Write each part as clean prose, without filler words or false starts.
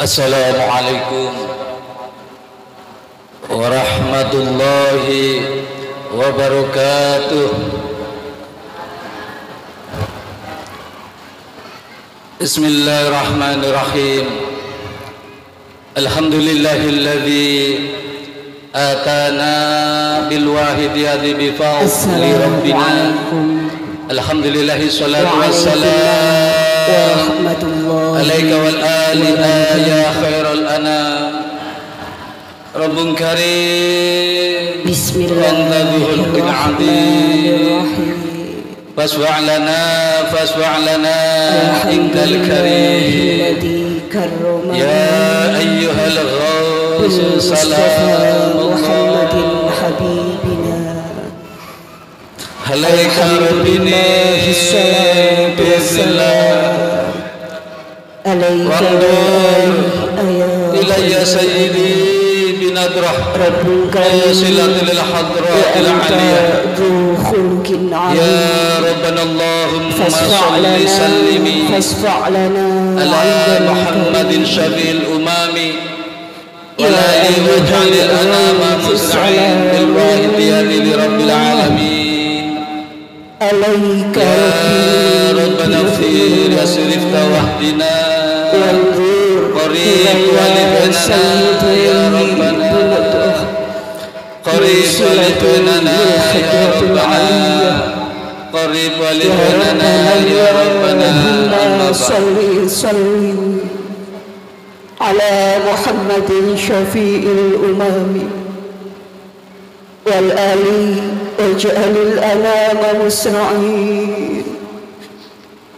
Assalamualaikum warahmatullahi wabarakatuh. Bismillahirrahmanirrahim. Alhamdulillahilladzi atana bil wahidiyati bi fadli rabbina. Alhamdulillahi salatu wassalam alaika wal ali ya khairal anam. Rabbun karim bismillahirrahmanirrahim. Fasfa' lana innal karim ya ayyuhal ghaus salam Muhammadin habibina alaika rabbina bismillah alaika ilayya sayyidi binadrah silatil hadratil aliyah ya rabbana allahumma salli sallimi ala muhammadin syafi'il umami wa la waj'alil anama musra'in bil wahidiyati li rabbil alamin alaika rabbana fir yasrif tawahdina qarib walidana ya rabbana qarib walidana ya rabbana qarib walidana ya rabbana salli ala muhammadin syafi'il umami wal ali waj'alil anama musra'in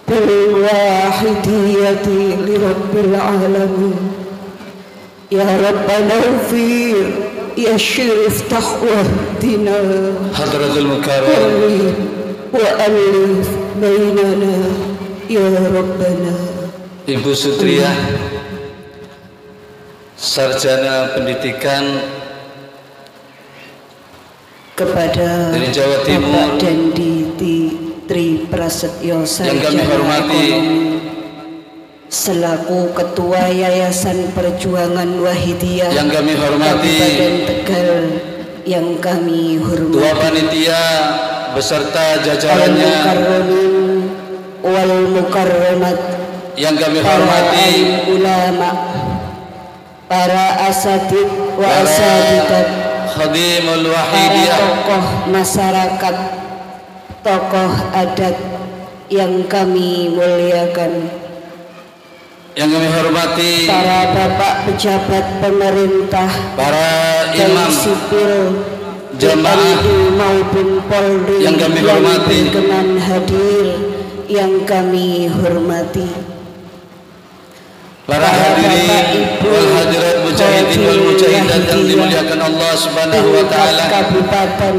bil wahidiyati li rabbil alamin ya rabbana ufir ya syirif tahwahdina hadratul mukarram wa alif bainana ya rabbana. Ibu Sutriyah, sarjana pendidikan kepada dari Jawa Timur, Bapak Dendi Tri Prasetyo yang kami hormati selaku Ketua Yayasan Perjuangan Wahidiyah yang kami hormati, Kabupaten Tegal yang kami hormati, Ketua Panitia beserta jajarannya, Al-Mukarramin wal Mukarramat yang kami hormati, para ulama, para asatid wa asatidat, khadimul wahidiyah, para tokoh masyarakat, tokoh adat yang kami muliakan, yang kami hormati, para bapak pejabat pemerintah, para imam sipil, jemaah maupun Polri yang kami hormati, berkenan hadir yang kami hormati, para hadirin wal hadirat mujahidin wal mujahidat yang dimuliakan Allah Subhanahu wa taala, kabupaten,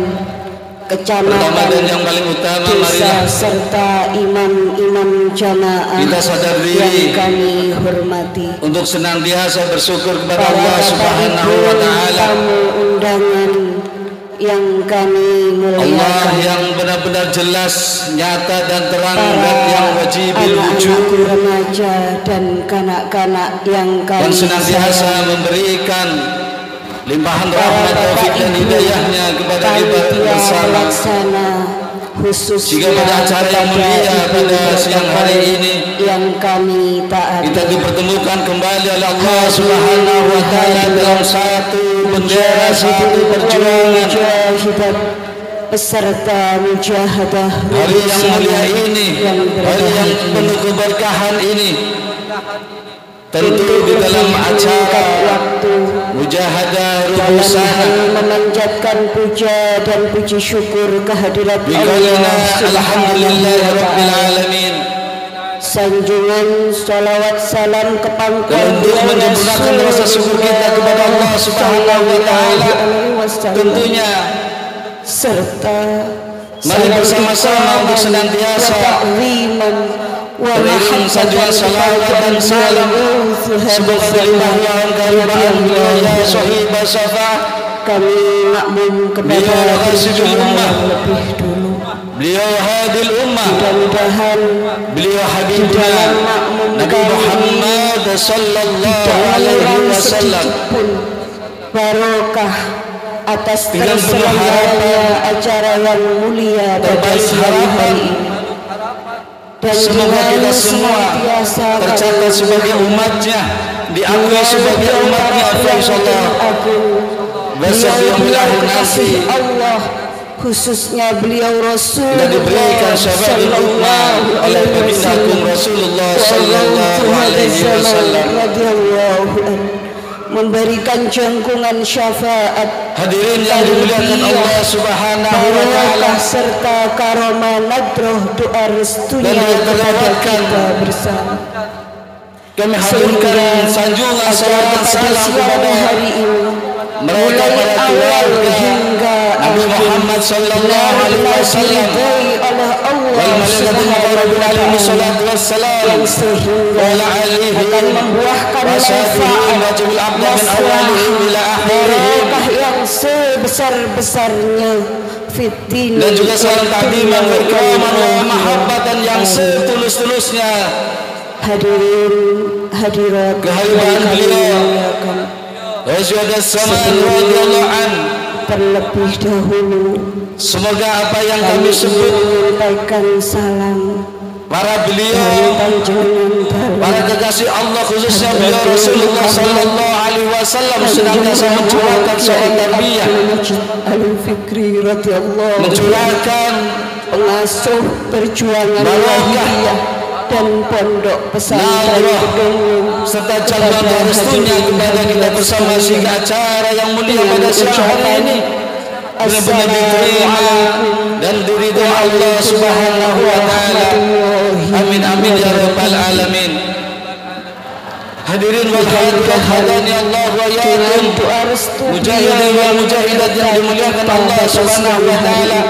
kecamatan, dan yang paling utama desa, serta imam-imam jamaah kita sadar diri yang kami hormati untuk senantiasa bersyukur kepada Allah Subhanahu wa taala, tamu undangan yang kami muliakan, Allah yang benar-benar jelas, nyata dan terang, dan yang wajibil wujud, remaja dan kanak-kanak yang kami senantiasa memberikan limpahan rahmat, taufik dan hidayahnya kepada kita bersama, khusus jika pada acara yang mulia pada siang hari ini yang kami taati, kita dipertemukan kembali oleh Allah Subhanahu wa taala dalam satu bendera, satu perjuangan peserta mujahadah hari yang mulia ini, hari yang penuh keberkahan ini. Tentu di dalam acara mujahadah rubusan memanjatkan puja dan puji syukur kehadirat Allah Alhamdulillahirabbil alamin, sanjungan salawat salam ke pangkuan untuk menyempurnakan rasa syukur kita kepada Allah Subhanahu wa taala tentunya, serta mari bersama-sama untuk senantiasa beriring sanjungan salawat dan salam semoga dilimpahkan kariban ya sahibah syafaat kami makmum kepada Rasulullah lebih dulu. beliau hadil ummah, mudah-mudahan beliau habibna Nabi Muhammad sallallahu alaihi wasallam barokah atas terselenggaranya acara yang mulia pada hari ini. Dan semoga kita semua tercatat sebagai umatnya, diakui sebagai umatnya insyaallah. Wassalamualaikum warahmatullahi Allah, khususnya beliau Rasulullah diberikan syafaat umat oleh baginda agung Rasulullah sallallahu alaihi wasallam, memberikan jangkungan syafaat. Hadirin yang dimuliakan Allah Subhanahu wa taala, serta karomah nadroh doa restunya kepada kita bersama. Kami haturkan sanjungan salawat salam kepada hari ini, mereka para keluarga Nabi Muhammad sallallahu alaihi wasallam wal malaikatul muqarrabin sallallahu wassalam wa ala alihi akan membuahkan manfaat wajibul abda min awalihi ila akhirih yang sebesar-besarnya fitin, dan juga salam takdiman wa ikraman wa mahabbatan yang setulus-tulusnya. Hadirin hadirat kehadiran beliau Rasulullah radhiyallahu an, terlebih dahulu semoga apa yang kami sebut menyampaikan salam para beliau, para kekasih Allah, khususnya beliau Rasulullah sallallahu alaihi wasallam senantiasa mencurahkan salat tarbiyah, Al-Fikri radhiyallahu, mencurahkan pengasuh perjuangan Muhammadiyah dan pondok pesantren Kedungung, serta jalan restunya kepada kita bersama sehingga acara yang mulia pada siang hari ini benar-benar diterima dan diridhoi Allah Subhanahu wa taala. Amin amin ya rabbal alamin. Hadirin wal hadirat hadani Allah wa iyyakum, mujahidin wal mujahidat yang dimuliakan Allah Subhanahu wa taala,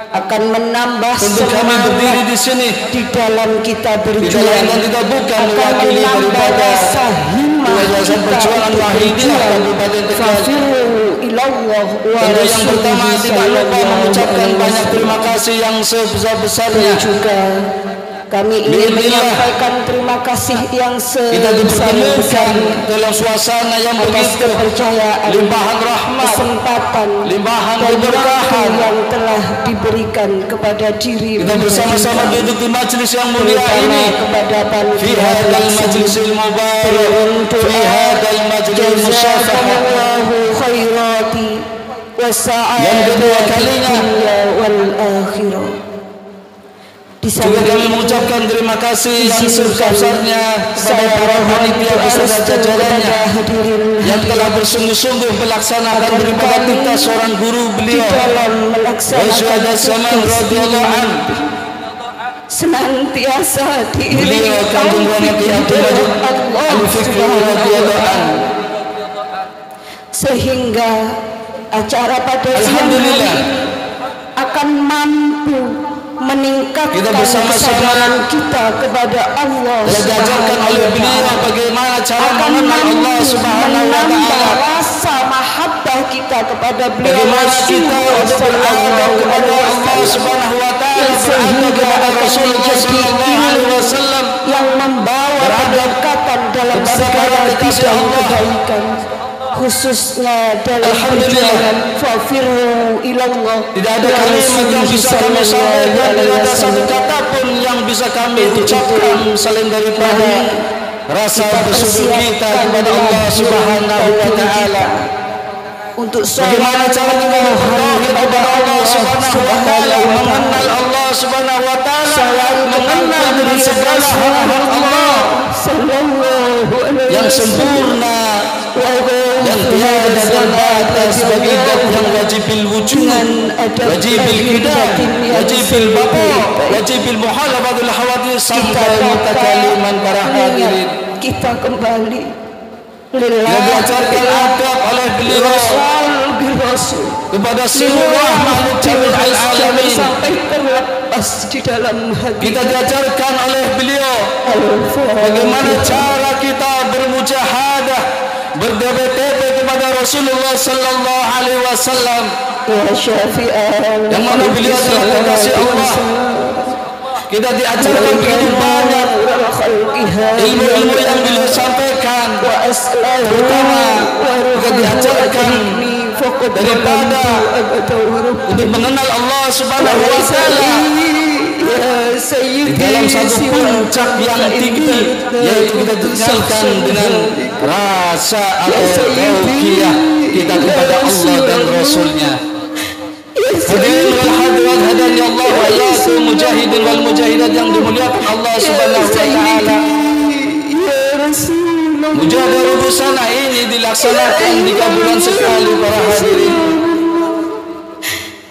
akan menambah kami berdiri di sini di dalam kita berjuang, dan kita bukan mewakili daripada yayasan perjuangan Wahidiyah Kabupaten Tegal. Tentu yang pertama tidak lupa mengucapkan banyak terima kasih yang sebesar-besarnya. Juga kami ingin menyampaikan terima kasih yang sebesar-besarnya dalam suasana yang begitu kepercayaan, limpahan rahmat, kesempatan, limpahan keberkahan yang telah diberikan kepada diri kita bersama-sama duduk di majelis yang mulia ini, fi hadzal majlisil mubarak, fi hadzal majlis musyafah, khairati wa yang kedua kalinya wal akhirah. Juga kami mengucapkan terima kasih yang sebesar-besarnya kepada para panitia beserta jajarannya yang telah bersungguh-sungguh melaksanakan daripada kita seorang guru beliau Rasulullah radhiyallahu an, senantiasa beliau kandung Nabi Al-Fikri radhiyallahu an, sehingga acara pada siang hari ini akan mampu meningkatkan kita bersama-sama kita kepada Allah, diajarkan oleh beliau bagaimana cara mengenal Allah Subhanahu wa taala, rasa mahabbah kita kepada beliau, bagaimana kita beradab kepada Allah Subhanahu wa taala, beradab kepada Rasulullah sallallahu alaihi wasallam yang membawa kedekatan dalam segala kebaikan, khususnya dalam perjalanan fafiru ilallah. Tidak ada kalimat yang bisa kami sampaikan, tidak ada satu kata pun yang bisa kami ucapkan selain daripada rasa bersyukur kita kepada Allah Subhanahu wa taala. Untuk bagaimana cara kita bertauhid kepada Allah Subhanahu wa taala, mengenal Allah Subhanahu wa taala, mengenal dengan segala hak Allah yang sempurna dan tiada terbatas bagi zat yang wajibil wujud, wajibil qidam, wajibil baqa, wajibil muhalafatul hawadith sampai mutakaliman para hadirin. Kita kembali yang diajarkan adab oleh beliau kepada seluruh makhluk jami'il alamin, sampai terlepas di dalam hati. Kita diajarkan oleh beliau bagaimana cara kita bermujahadah, berdebet-debet kepada Rasulullah sallallahu alaihi wasallam, ya syafi'an, yang mana beliau adalah kekasih Allah. Kita diajarkan begitu banyak ilmu-ilmu yang beliau sampaikan, terutama kita diajarkan daripada untuk mengenal Allah Subhanahu wa Ta'ala di dalam satu puncak yang tinggi, yaitu kita dikenalkan dengan rasa atau tauqiyah kita kepada Allah dan Rasulnya. Hadirin wal hadirat hadani Allah wa iyyakum mujahidin wal mujahidat yang dimuliakan Allah Subhanahu wa Ta'ala. Mujahadah busana ini dilaksanakan 3 bulan sekali para hadirin.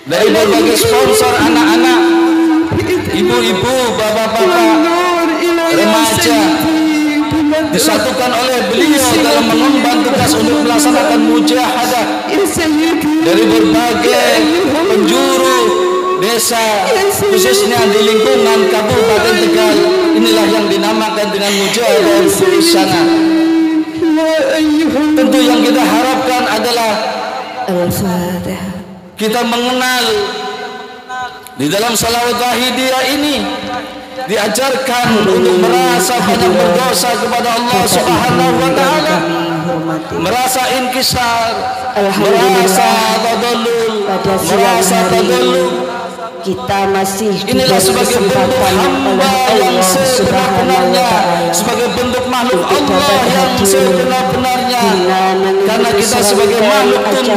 Dari berbagai sponsor, anak-anak, ibu-ibu, bapak-bapak, remaja disatukan oleh beliau dalam mengemban tugas untuk melaksanakan mujahadah dari berbagai penjuru desa, khususnya di lingkungan Kabupaten Tegal. Inilah yang dinamakan dengan mujahadah busana. Tentu yang kita harapkan adalah kita mengenal di dalam salawat wahidiyah ini diajarkan untuk merasa banyak berdosa kepada Allah Subhanahu wa Ta'ala, merasa inkisar, merasa tadallul, merasa tadallul. Kita masih inilah sebagai bentuk hamba yang sebenar-benarnya, sebagai bentuk makhluk Allah yang sebenar-benarnya, karena kita sebagai makhluk tentu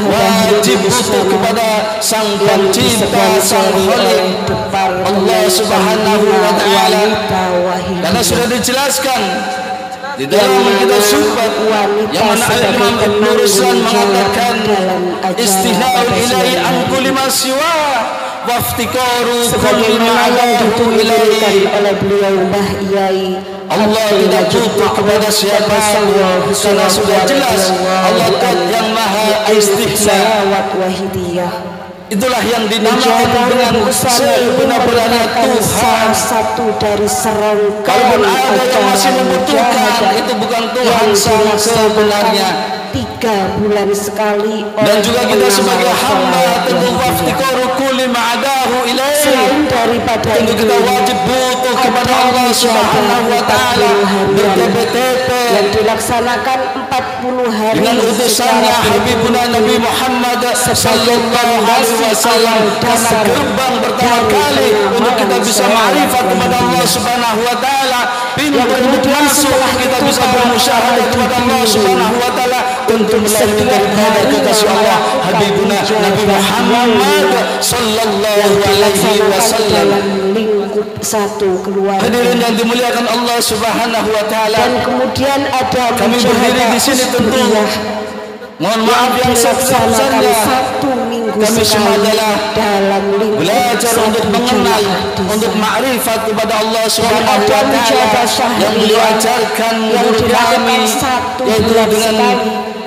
wajib butuh kepada Sang Pencipta, Sang Khaliq Allah Subhanahu wa Ta'ala. Karena sudah dijelaskan di dalam kitab Syubhat yang mana Imam Ibnu Ruslan mengatakan istighna'ul ilahi an kulli ma siwa wa iftikaru kulli ma adahu ilaihi. Oleh beliau Mbah Iyai, Allah tidak butuh kepada siapa karena sudah jelas Allah yang maha istighna. Itulah yang dinamakan dengan sebenar-benarnya Tuhan. Satu dari serangkaian kalaupun ada yang masih membutuhkan, itu bukan Tuhan sang sebenarnya. 3 bulan sekali. Dan juga kita sebagai hamba tentu waftikaru kulli ma'adahu ilaihi, tentu kita wajib butuh kepada Allah Subhanahu wa Ta'ala bertepe-tepe yang dilaksanakan 40 hari dengan utusannya Habibuna Nabi Muhammad sallallahu alaihi wasallam, karena gerbang pertama kali untuk kita bisa ma'rifat kepada Allah Subhanahu wa Ta'ala, pintu untuk masuk kita bisa bermusyahadah kepada Allah Subhanahu wa Ta'ala tentu melalui daripada kekasih Allah Habibuna Nabi Muhammad sallallahu alaihi wasallam. Satu keluarga. Hadirin yang dimuliakan Allah Subhanahu wa Ta'ala, dan kemudian ada kami berdiri di sini tentu mohon maaf yang sebesar-besarnya. Kami semua adalah belajar untuk mengenal, untuk makrifat kepada Allah Subhanahu wa Ta'ala yang beliau ajarkan guru kami, yaitu dengan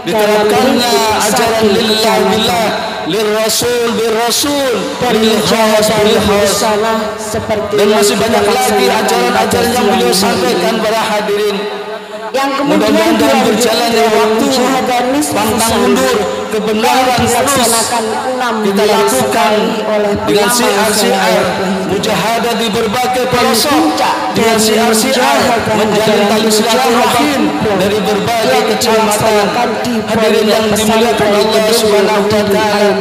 diterapkannya ajaran lillah billah, lirrasul birrasul, lilkhas bilkhas, dan masih banyak lagi ajaran-ajaran yang beliau sampaikan para hadirin. Yang kemudian dalam berjalannya waktu, pantang mundur kebenaran terus kita lakukan dengan siar-siar mujahadah di berbagai pelosok, dengan siar-siar menjalin tali silaturahim dari berbagai kecamatan. Hadirin yang dimuliakan Allah Subhanahu wa Ta'ala,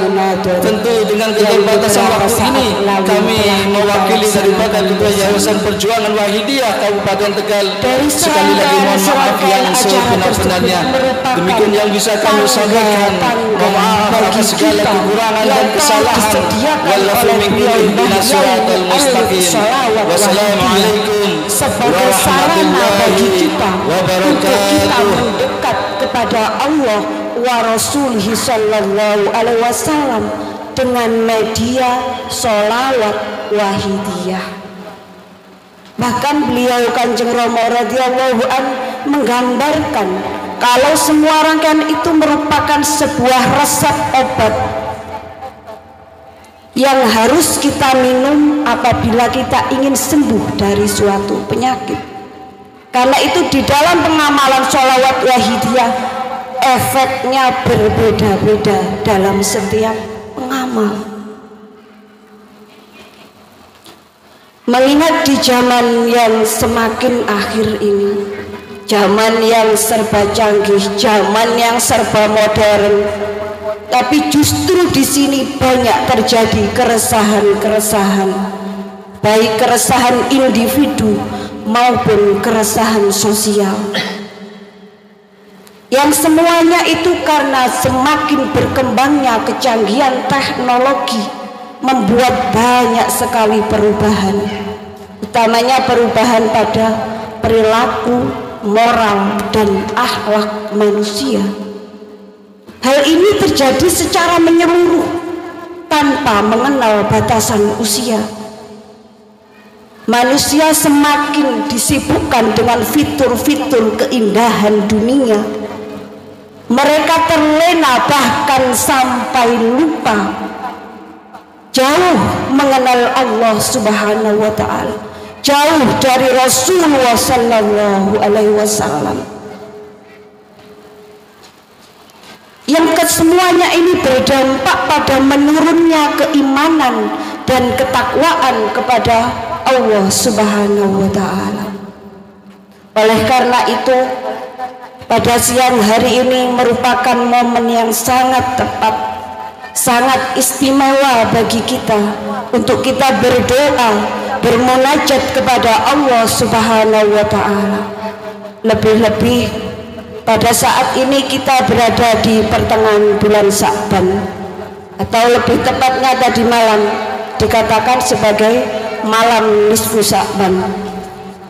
tentu dengan keterbatasan waktu ini kami mewakili daripada Ketua Yayasan Perjuangan Wahidiyah Kabupaten Tegal sekali lagi mohon maaf yang sebenar-benarnya. Demikian yang bisa kami sampaikan. Mohon maaf atas segala kekurangan dan kesalahan. Wallahu min kulli siratal mustaqim. Wassalamualaikum warahmatullahi wabarakatuh. Mendekat kepada Allah wa Rasulih sallallahu alaihi wasallam dengan media sholawat wahidiyah. Bahkan beliau Kanjeng Rama radhiyallahu an menggambarkan kalau semua rangkaian itu merupakan sebuah resep obat yang harus kita minum apabila kita ingin sembuh dari suatu penyakit. Karena itu di dalam pengamalan sholawat wahidiyah efeknya berbeda-beda dalam setiap pengamal. Mengingat di zaman yang semakin akhir ini, zaman yang serba canggih, zaman yang serba modern, tapi justru di sini banyak terjadi keresahan-keresahan, baik keresahan individu maupun keresahan sosial, yang semuanya itu karena semakin berkembangnya kecanggihan teknologi membuat banyak sekali perubahan, utamanya perubahan pada perilaku, moral, dan akhlak manusia. Hal ini terjadi secara menyeluruh tanpa mengenal batasan usia. Manusia semakin disibukkan dengan fitur-fitur keindahan dunia. Mereka terlena bahkan sampai lupa jauh mengenal Allah Subhanahu wa ta'ala, jauh dari Rasulullah sallallahu alaihi wasallam. Yang kesemuanya ini berdampak pada menurunnya keimanan dan ketakwaan kepada Allah Subhanahu wa ta'ala. Oleh karena itu, pada siang hari ini merupakan momen yang sangat tepat, sangat istimewa bagi kita untuk kita berdoa, bermunajat kepada Allah Subhanahu wa ta'ala. Lebih-lebih pada saat ini kita berada di pertengahan bulan Sya'ban, atau lebih tepatnya tadi malam dikatakan sebagai malam nisfu Sya'ban,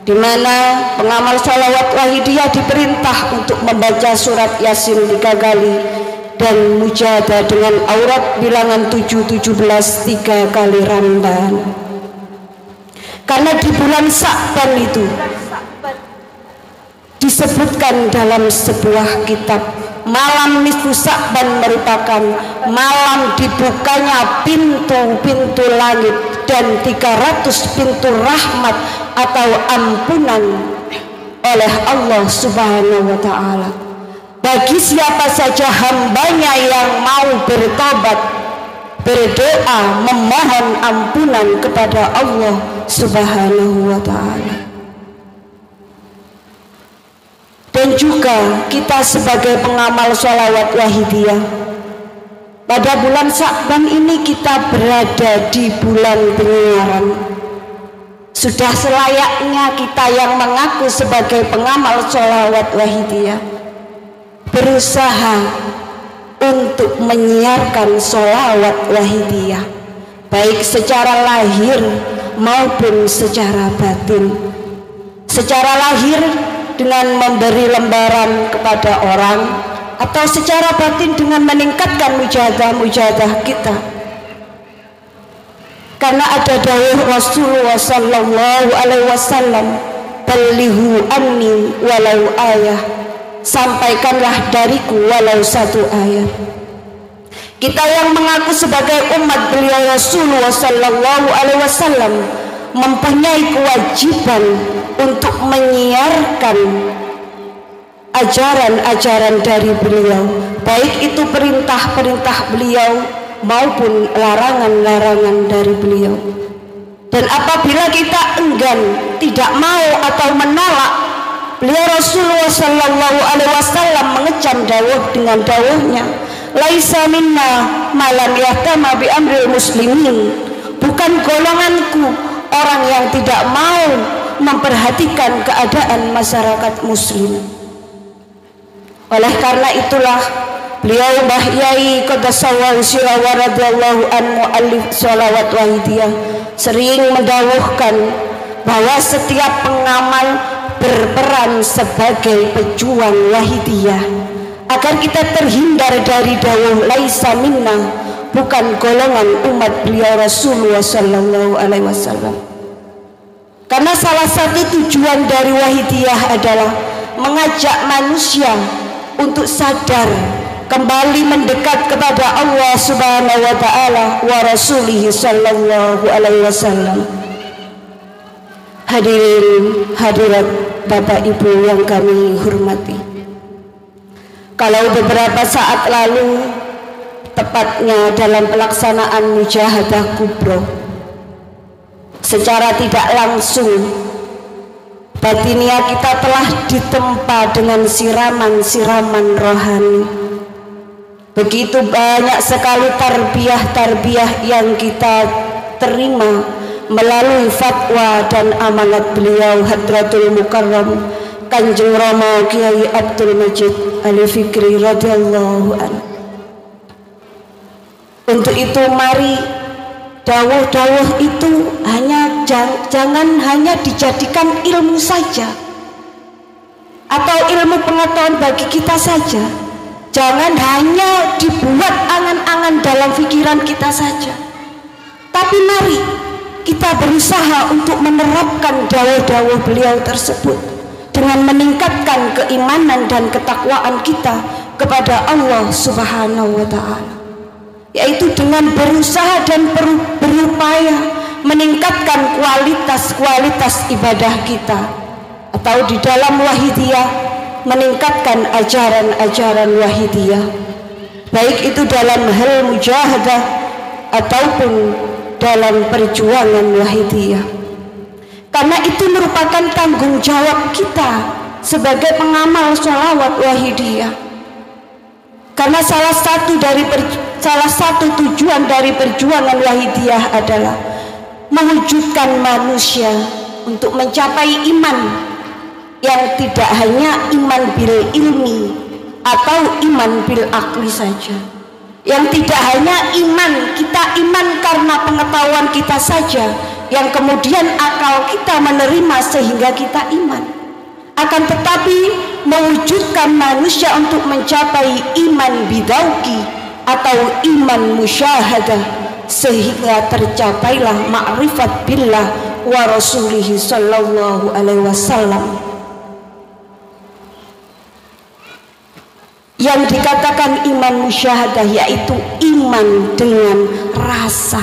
di mana pengamal sholawat wahidiyah diperintah untuk membaca surat Yasin 3 kali dan mujahadah dengan aurat bilangan 7-17 3 kali Ramadan. Karena di bulan Sya'ban itu disebutkan dalam sebuah kitab, malam nisfu Sya'ban merupakan malam dibukanya pintu-pintu langit dan 300 pintu rahmat atau ampunan oleh Allah Subhanahu wa ta'ala bagi siapa saja hambanya yang mau bertobat, berdoa, memohon ampunan kepada Allah Subhanahu wa ta'ala. Dan juga kita sebagai pengamal sholawat wahidiyah, pada bulan Sya'ban ini kita berada di bulan penyiaran. Sudah selayaknya kita yang mengaku sebagai pengamal sholawat wahidiyah berusaha untuk menyiarkan sholawat wahidiyah, baik secara lahir maupun secara batin. Secara lahir dengan memberi lembaran kepada orang, atau secara batin dengan meningkatkan mujahadah kita. Karena ada dawuh Rasulullah sallallahu alaihi wasallam, "Ballighu anni walau ayah." Sampaikanlah dariku walau 1 ayat. Kita yang mengaku sebagai umat beliau Rasulullah sallallahu alaihi wasallam mempunyai kewajiban untuk menyiarkan ajaran-ajaran dari beliau, baik itu perintah-perintah beliau maupun larangan-larangan dari beliau. Dan apabila kita enggan, tidak mau atau menolak, beliau Rasulullah sallallahu alaihi wasallam mengecam dawuh dengan dawuhnya, "Laisa minna ma lam yahtama bi amril muslimin." Bukan golonganku orang yang tidak mau memperhatikan keadaan masyarakat muslim. Oleh karena itulah beliau Mbah Yai Qaddasallahu sirrahu wa radhiyallahu an muallif sholawat wahidiyah sering mendawuhkan bahwa setiap pengamal berperan sebagai pejuang wahidiyah agar kita terhindar dari dawuh laisa minna, bukan golongan umat beliau Rasulullah sallallahu alaihi wasallam. Karena salah satu tujuan dari wahidiyah adalah mengajak manusia untuk sadar, kembali mendekat kepada Allah Subhanahu wa ta'ala wa Rasulih sallallahu alaihi wasallam. Hadirin hadirat Bapak Ibu yang kami hormati, Kalau beberapa saat lalu, tepatnya dalam pelaksanaan mujahadah kubro, secara tidak langsung batinia kita telah ditempa dengan siraman-siraman rohani. Begitu banyak sekali tarbiyah-tarbiyah yang kita terima melalui fatwa dan amanat beliau Hadratul Mukarram Kanjeng Rama Kiai Abdul Majid Ali Fikri radhiyallahu anhu. Untuk itu mari dawuh-dawuh itu jangan hanya dijadikan ilmu saja atau ilmu pengetahuan bagi kita saja. Jangan hanya dibuat angan-angan dalam pikiran kita saja. Tapi mari kita berusaha untuk menerapkan dawuh-dawuh beliau tersebut dengan meningkatkan keimanan dan ketakwaan kita kepada Allah Subhanahu wa ta'ala, yaitu dengan berusaha dan berupaya meningkatkan kualitas ibadah kita, atau di dalam wahidiyah meningkatkan ajaran-ajaran wahidiyah, baik itu dalam hal mujahadah ataupun dalam perjuangan wahidiyah. Karena itu merupakan tanggung jawab kita sebagai pengamal sholawat wahidiyah. Karena salah satu tujuan dari perjuangan wahidiyah adalah mewujudkan manusia untuk mencapai iman yang tidak hanya iman bil ilmi atau iman bil akli saja, yang tidak hanya kita iman karena pengetahuan kita saja, yang kemudian akal kita menerima sehingga kita iman, akan tetapi mewujudkan manusia untuk mencapai iman bidauki atau iman musyahadah, sehingga tercapailah ma'rifat billah wa rasulihi sallallahu alaihi wasallam. Yang dikatakan iman musyahadah yaitu iman dengan rasa,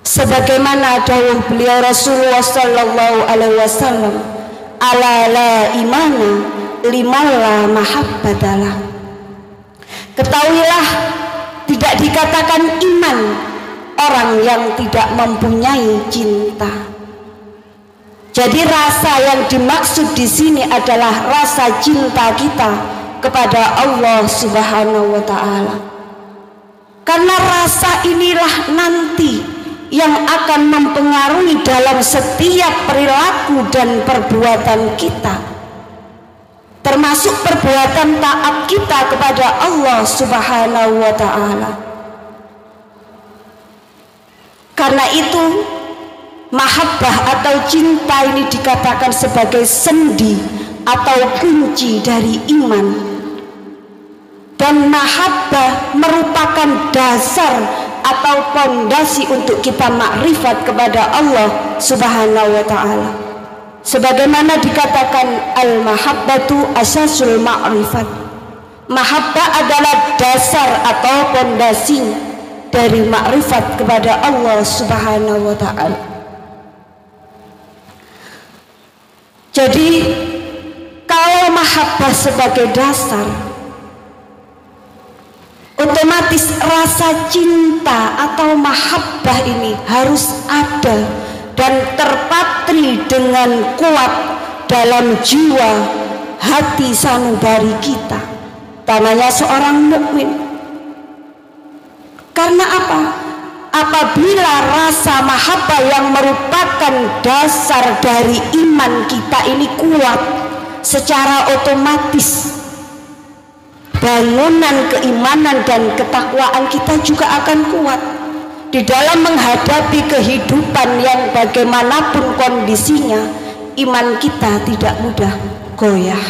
sebagaimana dawuh beliau Rasulullah sallallahu alaihi wasallam, ala la imana liman la mahabbatalah. Ketahuilah, tidak dikatakan iman orang yang tidak mempunyai cinta. Jadi rasa yang dimaksud di sini adalah rasa cinta kita kepada Allah Subhanahu wa ta'ala. Karena rasa inilah nanti yang akan mempengaruhi dalam setiap perilaku dan perbuatan kita, termasuk perbuatan taat kita kepada Allah Subhanahu wa ta'ala. Karena itu mahabbah atau cinta ini dikatakan sebagai sendi atau kunci dari iman. Dan mahabbah merupakan dasar atau fondasi untuk kita makrifat kepada Allah Subhanahu wa ta'ala. Sebagaimana dikatakan al-mahabbatu asasul ma'rifat. Mahabbah adalah dasar atau fondasi dari makrifat kepada Allah Subhanahu wa ta'ala. Jadi kalau mahabbah sebagai dasar, otomatis rasa cinta atau mahabbah ini harus ada dan terpatri dengan kuat dalam jiwa hati sanubari kita, namanya seorang mukmin. Karena apa? Apabila rasa mahabbah yang merupakan dasar dari iman kita ini kuat, secara otomatis bangunan keimanan dan ketakwaan kita juga akan kuat di dalam menghadapi kehidupan yang bagaimanapun kondisinya. Iman kita tidak mudah goyah.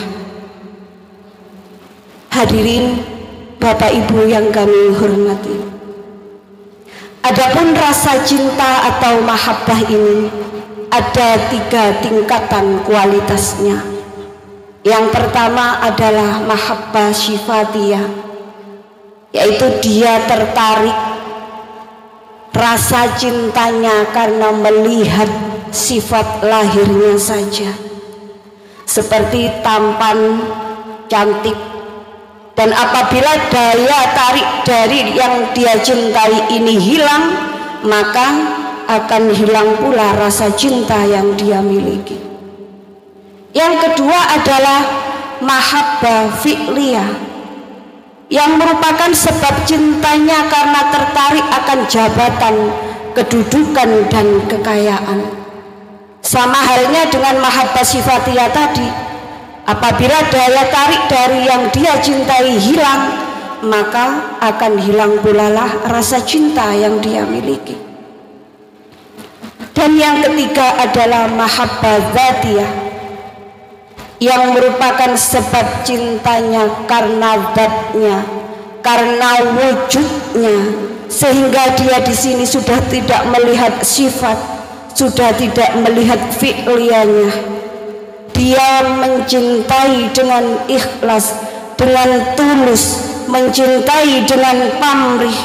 Hadirin Bapak Ibu yang kami hormati, adapun rasa cinta atau mahabbah ini ada 3 tingkatan kualitasnya. Yang pertama adalah mahabbah sifatiyah, yaitu dia tertarik, rasa cintanya karena melihat sifat lahirnya saja, seperti tampan, cantik, Dan apabila daya tarik dari yang dia cintai ini hilang, maka akan hilang pula rasa cinta yang dia miliki. Yang kedua adalah mahabbah fi'liyah, yang merupakan sebab cintanya karena tertarik akan jabatan, kedudukan, dan kekayaan. Sama halnya dengan mahabbah sifatiyah tadi. Apabila daya tarik dari yang dia cintai hilang, maka akan hilang pula lah rasa cinta yang dia miliki. Dan yang ketiga adalah mahabbah dzatiyah, yang merupakan sebab cintanya karena zatnya, karena wujudnya, sehingga dia di sini sudah tidak melihat sifat, sudah tidak melihat fi'liyahnya. Dia mencintai dengan ikhlas, dengan tulus, mencintai dengan pamrih,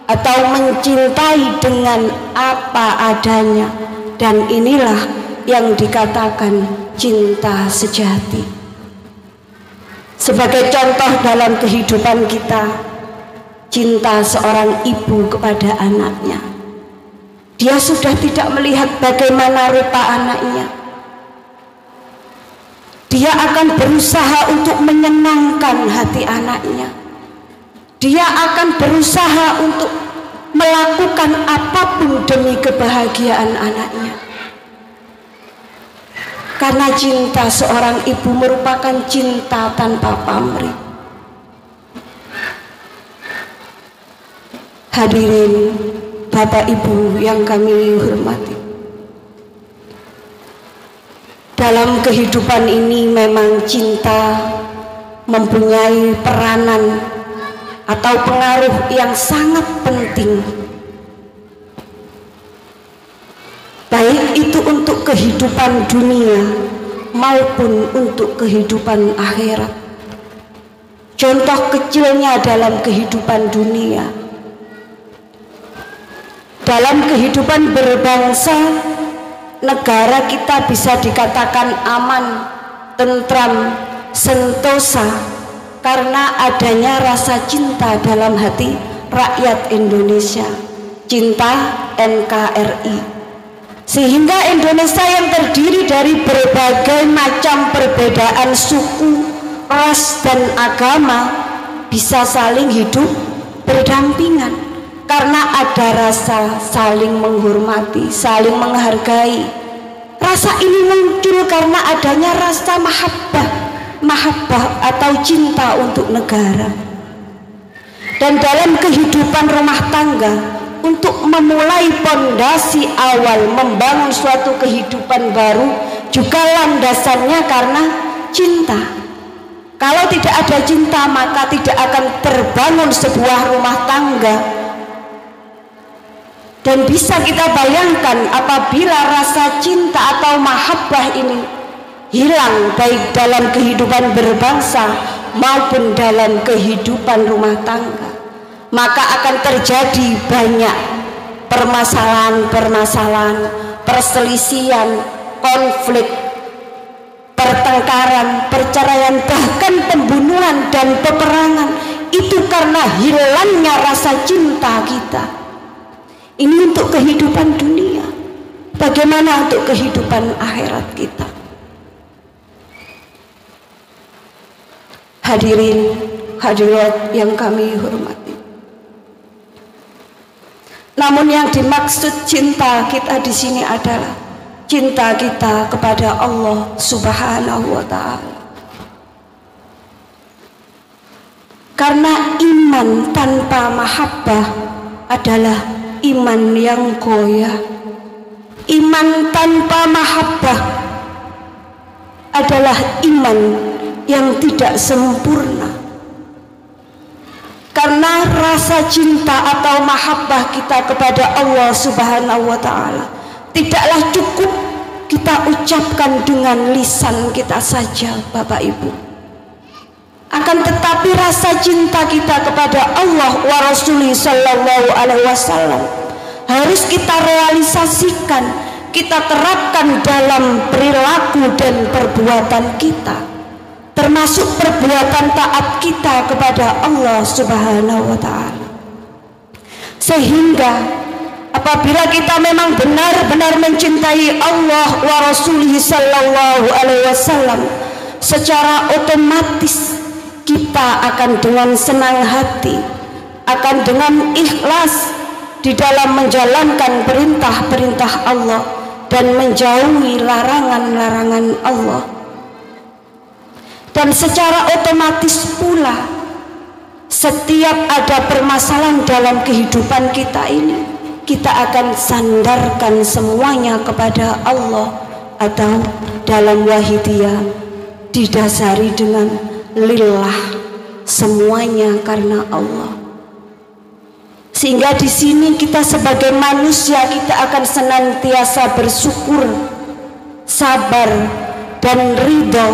atau mencintai dengan apa adanya. Dan inilah yang dikatakan cinta sejati. Sebagai contoh dalam kehidupan kita, cinta seorang ibu kepada anaknya. Dia sudah tidak melihat bagaimana rupa anaknya. Dia akan berusaha untuk menyenangkan hati anaknya. Dia akan berusaha untuk melakukan apapun demi kebahagiaan anaknya. Karena cinta seorang ibu merupakan cinta tanpa pamrih. Hadirin Bapak Ibu yang kami hormati, dalam kehidupan ini memang cinta mempunyai peranan atau pengaruh yang sangat penting, baik itu untuk kehidupan dunia maupun untuk kehidupan akhirat. Contoh kecilnya dalam kehidupan dunia, dalam kehidupan berbangsa, negara kita bisa dikatakan aman, tentram, sentosa karena adanya rasa cinta dalam hati rakyat Indonesia, cinta NKRI. Sehingga Indonesia yang terdiri dari berbagai macam perbedaan suku, ras, dan agama bisa saling hidup berdampingan karena ada rasa saling menghormati, saling menghargai. Rasa ini muncul karena adanya rasa mahabbah atau cinta untuk negara. Dan dalam kehidupan rumah tangga, untuk memulai pondasi awal membangun suatu kehidupan baru juga landasannya karena cinta. Kalau tidak ada cinta, maka tidak akan terbangun sebuah rumah tangga. Dan bisa kita bayangkan apabila rasa cinta atau mahabbah ini hilang baik dalam kehidupan berbangsa maupun dalam kehidupan rumah tangga, maka akan terjadi banyak permasalahan-permasalahan, perselisihan, konflik, pertengkaran, perceraian, bahkan pembunuhan dan peperangan. Itu karena hilangnya rasa cinta kita. Ini untuk kehidupan dunia. Bagaimana untuk kehidupan akhirat kita? Hadirin, hadirat yang kami hormati. Namun yang dimaksud cinta kita di sini adalah cinta kita kepada Allah Subhanahu wa Ta'ala. Karena iman tanpa mahabbah adalah iman yang goyah. Iman tanpa mahabbah adalah iman yang tidak sempurna. Karena rasa cinta atau mahabbah kita kepada Allah Subhanahu wa Ta'ala tidaklah cukup kita ucapkan dengan lisan kita saja, Bapak Ibu. Akan tetapi rasa cinta kita kepada Allah wa Rasulih sallallahu alaihi wasallam harus kita realisasikan, kita terapkan dalam perilaku dan perbuatan kita. termasuk perbuatan taat kita kepada Allah Subhanahu wa ta'ala. Sehingga apabila kita memang benar-benar mencintai Allah wa Rasulih sallallahu alaihi wasallam, secara otomatis kita akan dengan senang hati, akan dengan ikhlas di dalam menjalankan perintah-perintah Allah dan menjauhi larangan-larangan Allah. Dan secara otomatis pula setiap ada permasalahan dalam kehidupan kita ini, kita akan sandarkan semuanya kepada Allah, atau dalam wahidiyah didasari dengan lillah, semuanya karena Allah. Sehingga di sini kita sebagai manusia, kita akan senantiasa bersyukur, sabar dan ridho,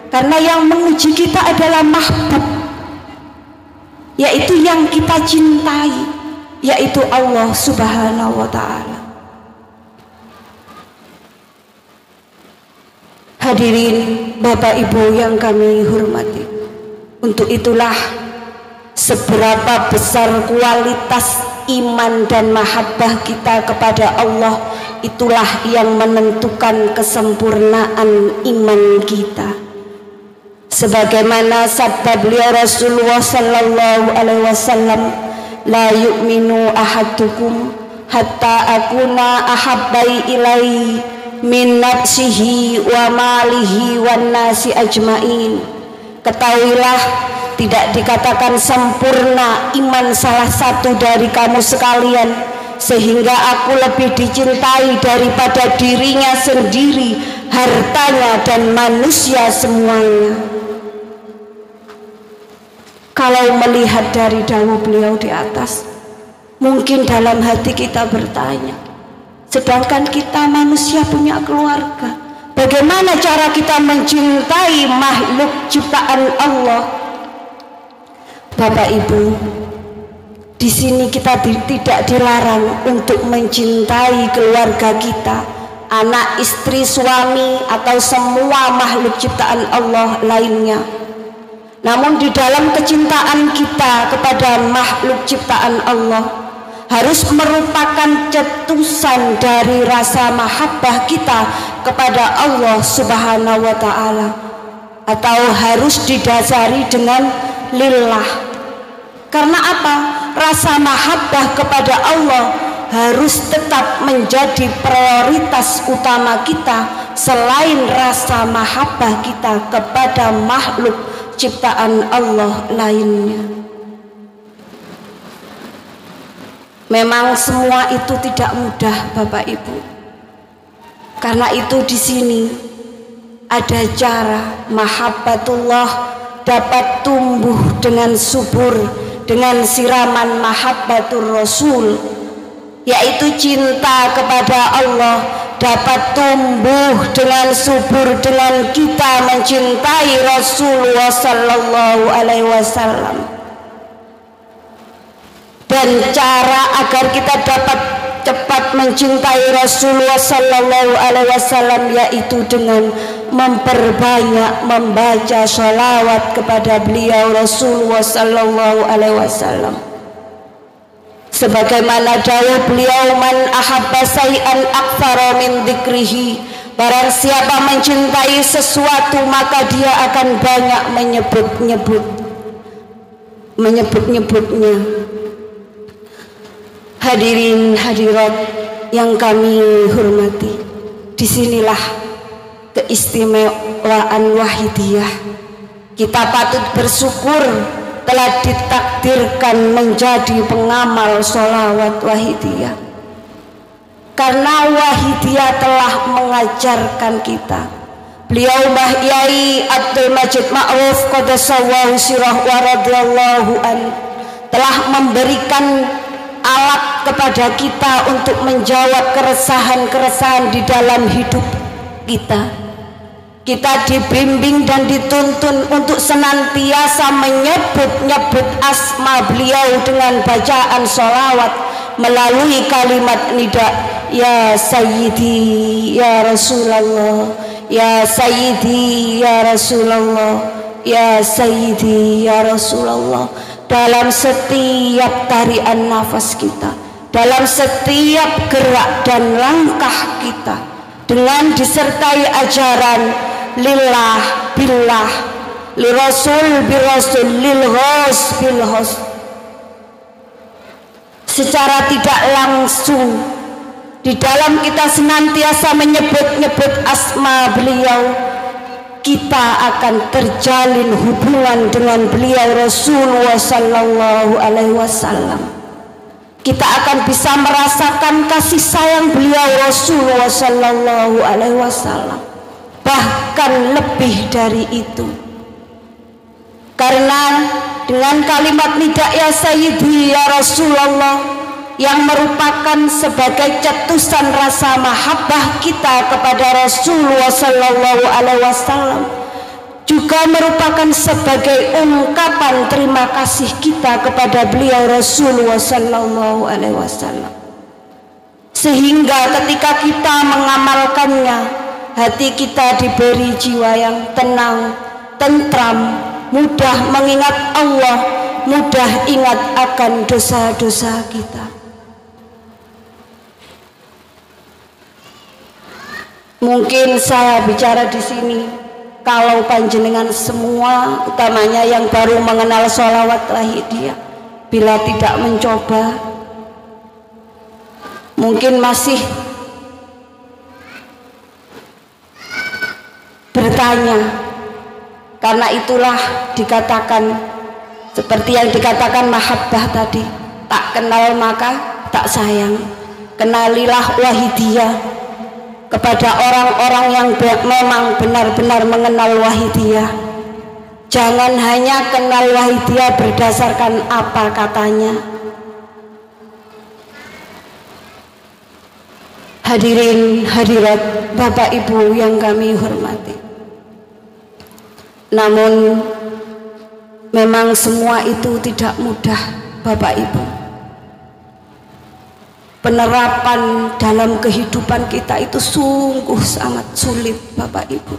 karena yang menguji kita adalah mahbub, yaitu yang kita cintai, yaitu Allah Subhanahu wa ta'ala. Hadirin Bapak Ibu yang kami hormati, untuk itulah seberapa besar kualitas iman dan mahabbah kita kepada Allah, itulah yang menentukan kesempurnaan iman kita. Sebagaimana sabda beliau Rasulullah sallallahu alaihi wasallam, la yu'minu ahadukum hatta akuna ahabbai ilai min nafsihi wa malihi wan nasi ajmain. Ketahuilah, tidak dikatakan sempurna iman salah satu dari kamu sekalian sehingga aku lebih dicintai daripada dirinya sendiri, hartanya dan manusia semuanya. Kalau melihat dari dawuh beliau di atas, mungkin dalam hati kita bertanya, sedangkan kita manusia punya keluarga, bagaimana cara kita mencintai makhluk ciptaan Allah? Bapak Ibu, di sini kita tidak dilarang untuk mencintai keluarga kita, anak, istri, suami, atau semua makhluk ciptaan Allah lainnya. Namun di dalam kecintaan kita kepada makhluk ciptaan Allah harus merupakan cetusan dari rasa mahabbah kita kepada Allah Subhanahu wa ta'ala, atau harus didasari dengan lillah. Karena apa? Rasa mahabbah kepada Allah harus tetap menjadi prioritas utama kita selain rasa mahabbah kita kepada makhluk ciptaan Allah lainnya. Memang semua itu tidak mudah Bapak Ibu. Karena itu di sini ada cara mahabbatullah dapat tumbuh dengan subur, dengan siraman mahabbatur Rasul, yaitu cinta kepada Allah dapat tumbuh dengan subur dengan kita mencintai Rasulullah sallallahu alaihi wasallam. Dan cara agar kita dapat cepat mencintai Rasulullah sallallahu alaihi wasallam yaitu dengan memperbanyak membaca sholawat kepada beliau Rasulullah sallallahu alaihi wasallam. Sebagaimana dawuh beliau, man ahabba say'an aktsara min dzikrihi, barang siapa mencintai sesuatu maka dia akan banyak menyebut-nyebutnya. Hadirin hadirat yang kami hormati, disinilah keistimewaan wahidiyah. Kita patut bersyukur telah ditakdirkan menjadi pengamal sholawat wahidiyah, karena wahidiyah telah mengajarkan kita. Beliau Mbah Yai Abdul Majid Ma'ruf qaddasallahu sirah wa radhiyallahu an telah memberikan alat kepada kita untuk menjawab keresahan-keresahan di dalam hidup kita. Kita dibimbing dan dituntun untuk senantiasa menyebut-nyebut asma beliau dengan bacaan sholawat melalui kalimat nida, ya Sayyidi, ya Rasulullah, Ya Sayyidi ya Rasulullah, ya Sayyidi ya Rasulullah. Dalam setiap tarian nafas kita, dalam setiap gerak dan langkah kita, dengan disertai ajaran lillah billah, lirasul birasul, lilghos bilghos, secara tidak langsung di dalam kita senantiasa menyebut-nyebut asma beliau, kita akan terjalin hubungan dengan beliau Rasulullah sallallahu alaihi wasallam. Kita akan bisa merasakan kasih sayang beliau Rasulullah sallallahu alaihi wasallam, bahkan lebih dari itu. Karena dengan kalimat nida ya Sayyidi ya Rasulullah yang merupakan sebagai cetusan rasa mahabbah kita kepada Rasulullah sallallahu alaihi wasallam, juga merupakan sebagai ungkapan terima kasih kita kepada beliau Rasulullah sallallahu alaihi wasallam. Sehingga ketika kita mengamalkannya, hati kita diberi jiwa yang tenang, tentram, mudah mengingat Allah, mudah ingat akan dosa-dosa kita. Mungkin saya bicara di sini, kalau panjenengan semua, utamanya yang baru mengenal sholawat lahidiyah, bila tidak mencoba, mungkin masih bertanya. Karena itulah dikatakan seperti yang dikatakan mahabbah tadi, tak kenal maka tak sayang. Kenalilah wahidiyah kepada orang-orang yang memang benar-benar mengenal wahidiyah. Jangan hanya kenal wahidiyah berdasarkan apa katanya. Hadirin hadirat Bapak Ibu yang kami hormati, namun memang semua itu tidak mudah Bapak Ibu. Penerapan dalam kehidupan kita itu sungguh sangat sulit Bapak Ibu.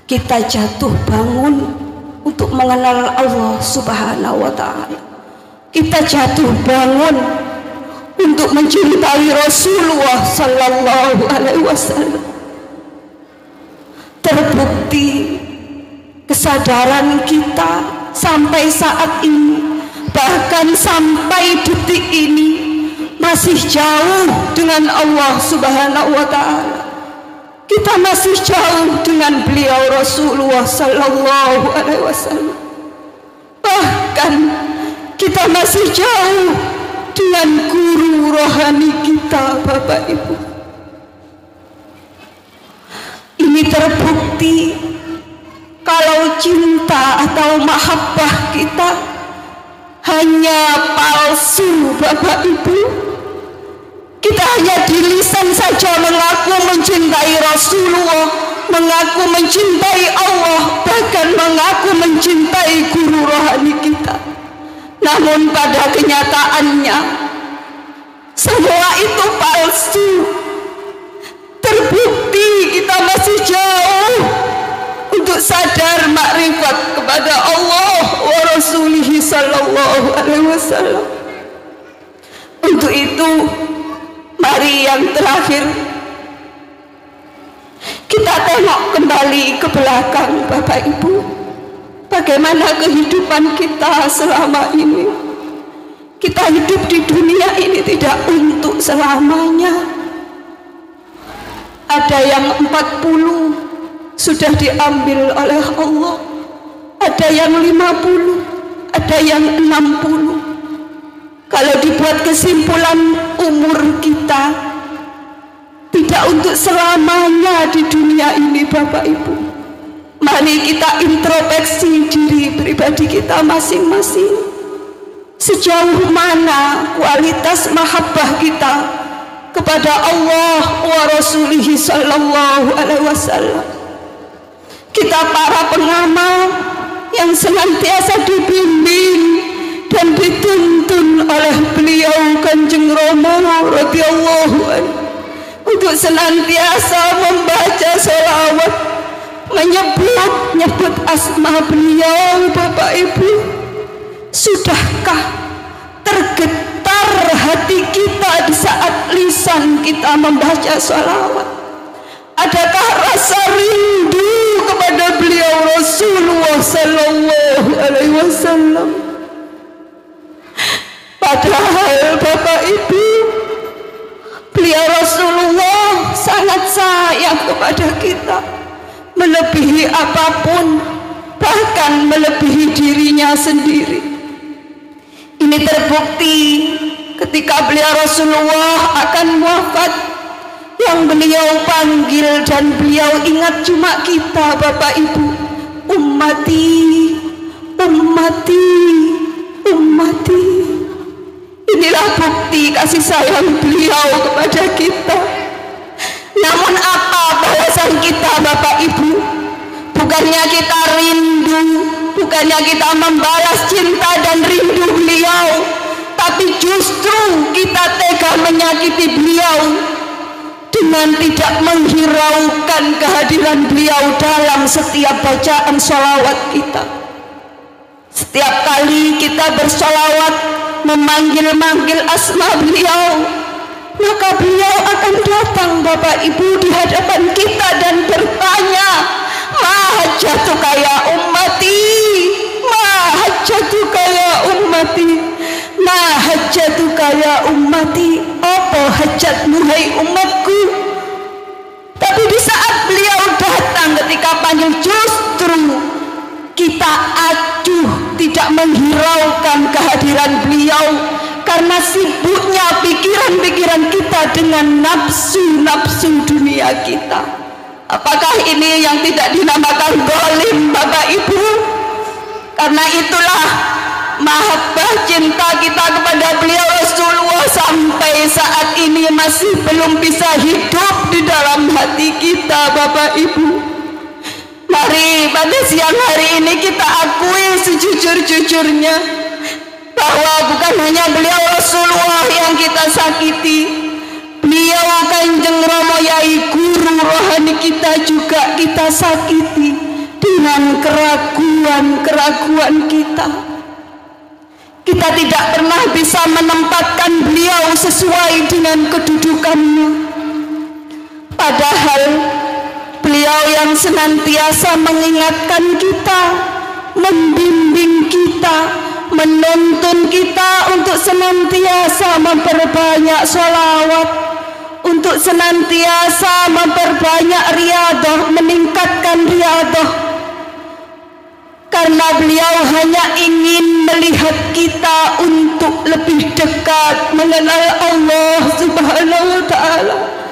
Kita jatuh bangun untuk mengenal Allah Subhanahu wa ta'ala. Kita jatuh bangun untuk mencintai Rasulullah sallallahu alaihi wasallam. Terbukti kesadaran kita sampai saat ini, bahkan sampai detik ini, masih jauh dengan Allah Subhanahu wa ta'ala. Kita masih jauh dengan beliau Rasulullah sallallahu alaihi wasallam. Bahkan kita masih jauh dengan guru rohani kita Bapak Ibu. Ini terbukti kalau cinta atau mahabbah kita hanya palsu Bapak Ibu. Kita hanya di lisan saja mengaku mencintai Rasulullah, mengaku mencintai Allah, bahkan mengaku mencintai guru rohani kita. Namun pada kenyataannya semua itu palsu. Terbukti kita masih jauh untuk sadar makrifat kepada Allah wa Rasulihi sallallahu alaihi wasallam. Untuk itu, mari yang terakhir kita tengok kembali ke belakang Bapak Ibu. Bagaimana kehidupan kita selama ini? Kita hidup di dunia ini tidak untuk selamanya. Ada yang 40 sudah diambil oleh Allah, ada yang 50, ada yang 60. Kalau dibuat kesimpulan, umur kita tidak untuk selamanya di dunia ini Bapak Ibu. Mari kita introspeksi diri pribadi kita masing-masing. Sejauh mana kualitas mahabbah kita kepada Allah wa Rasulihi sallallahu alaihi wasallam. Kita para pengamal yang senantiasa dibimbing dan dituntun oleh beliau Kanjeng Rama radhiyallahu anhu untuk senantiasa membaca sholawat, menyebut asma beliau. Bapak Ibu, sudahkah tergetar hati kita di saat lisan kita membaca sholawat? Adakah rasa rindu kepada beliau Rasulullah Sallallahu Alaihi Wasallam? Padahal Bapak Ibu, beliau Rasulullah sangat sayang kepada kita, melebihi apapun, bahkan melebihi dirinya sendiri. Ini terbukti ketika beliau Rasulullah akan wafat, yang beliau panggil dan beliau ingat cuma kita, Bapak Ibu. Ummati, ummati, ummati. Inilah bukti kasih sayang beliau kepada kita. Namun apa balasan kita, Bapak Ibu? Bukannya kita rindu, bukannya kita membalas cinta dan rindu beliau, tapi justru kita tega menyakiti beliau dengan tidak menghiraukan kehadiran beliau dalam setiap bacaan sholawat kita. Setiap kali kita bersolawat, memanggil-manggil asma beliau, maka beliau akan datang, Bapak Ibu, di hadapan kita dan bertanya, ma hajatuka ya ummati, ma hajatuka ya ummati, ma hajatuka ya ummati, apa hajatmu hai umatku? Tapi di saat beliau datang ketika panggil, justru kita acuh tidak menghiraukan kehadiran beliau karena sibuknya pikiran-pikiran kita dengan nafsu-nafsu dunia kita. Apakah ini yang tidak dinamakan zalim, Bapak Ibu? Karena itulah mahabbah cinta kita kepada beliau Rasulullah sampai saat ini masih belum bisa hidup di dalam hati kita, Bapak Ibu. Mari pada siang hari ini kita akui sejujur-jujurnya bahwa bukan hanya beliau Rasulullah yang kita sakiti, beliau Kanjeng Rama Yai Guru rohani kita juga kita sakiti dengan keraguan-keraguan kita. Kita tidak pernah bisa menempatkan beliau sesuai dengan kedudukannya. Padahal beliau yang senantiasa mengingatkan kita, membimbing kita, menuntun kita untuk senantiasa memperbanyak sholawat, untuk senantiasa memperbanyak riyadhah, meningkatkan riyadhah. Karena beliau hanya ingin melihat kita untuk lebih dekat mengenal Allah Subhanahu wa Ta'ala.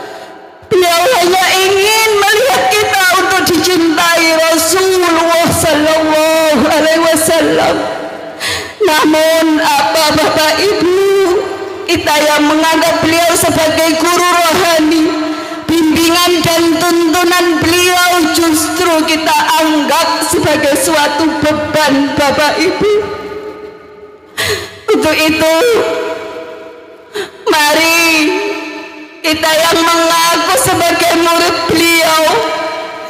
Beliau hanya ingin melihat kita untuk dicintai Rasulullah Sallallahu Alaihi Wasallam. Namun apa Bapak Ibu, kita yang menganggap beliau sebagai guru rohani, bimbingan dan tuntunan beliau justru kita anggap sebagai suatu beban, Bapak Ibu. Untuk itu, mari kita yang mengaku sebagai murid beliau,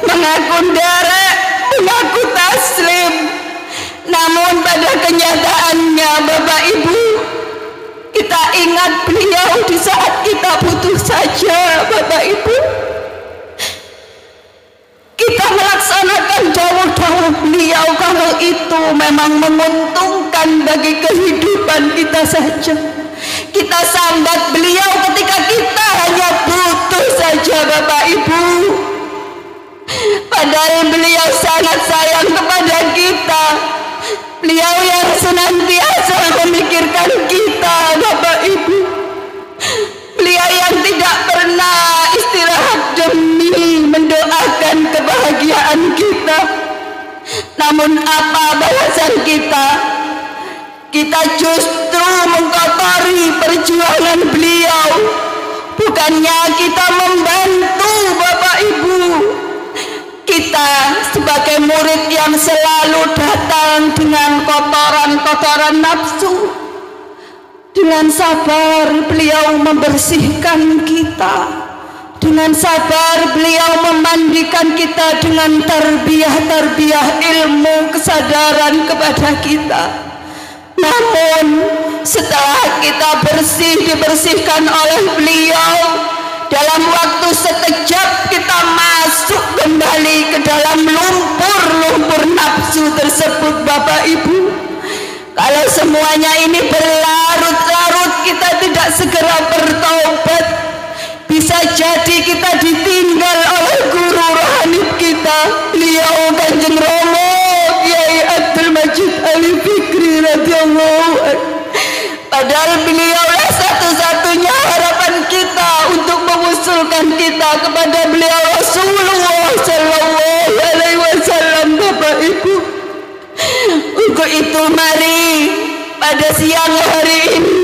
mengaku derek, mengaku taslim, namun pada kenyataannya Bapak Ibu, kita ingat beliau di saat kita butuh saja, Bapak Ibu. Kita melaksanakan dawuh-dawuh beliau kalau itu memang menguntungkan bagi kehidupan kita saja. Kita sambat beliau ketika kita hanya butuh saja, Bapak Ibu. Padahal beliau sangat sayang kepada kita. Beliau yang senantiasa memikirkan kita, Bapak Ibu. Beliau yang tidak pernah istirahat demi mendoakan kebahagiaan kita. Namun apa balasan kita? Kita justru mengkotori perjuangan beliau. Bukannya kita membantu, Bapak Ibu. Kita sebagai murid yang selalu datang dengan kotoran-kotoran nafsu, dengan sabar beliau membersihkan kita Dengan sabar beliau memandikan kita dengan tarbiyah ilmu kesadaran kepada kita. Namun setelah kita dibersihkan oleh beliau, dalam waktu sekejap kita masuk kembali ke dalam lumpur nafsu tersebut, Bapak Ibu. Kalau semuanya ini berlarut-larut, kita tidak segera bertaubat, bisa jadi kita ditinggal oleh guru rohani kita, beliau Kanjeng Romo Kiai Abdul Majid Ali Fikri radhiyallahu anhu. Padahal beliaulah satu-satunya harapan kita untuk mengusulkan kita kepada beliau Rasulullah sallallahu alaihi wasallam, Bapak Ibu. Untuk itu mari pada siang hari ini